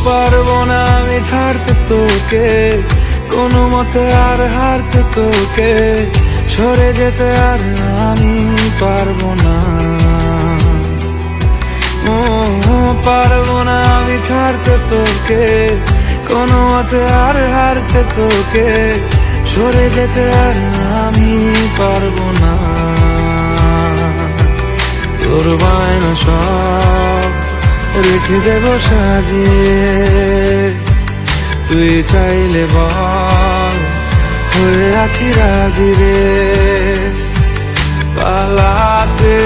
পারবো না আমি ছাড়তে তোকে, কোনো মতে আর হারতে তোকে, সরে যেতে আর আমি পারবো না। ও পারবো না আমি ছাড়তে তোকে, কোনো মতে আর হারতে তোকে, সরে যেতে আর আমি পারবো না। তোর বায়না সব রেখে দেব সাজিয়ে, তুই চাইলে বল হয়ে আছি রাজি রে। পালাতে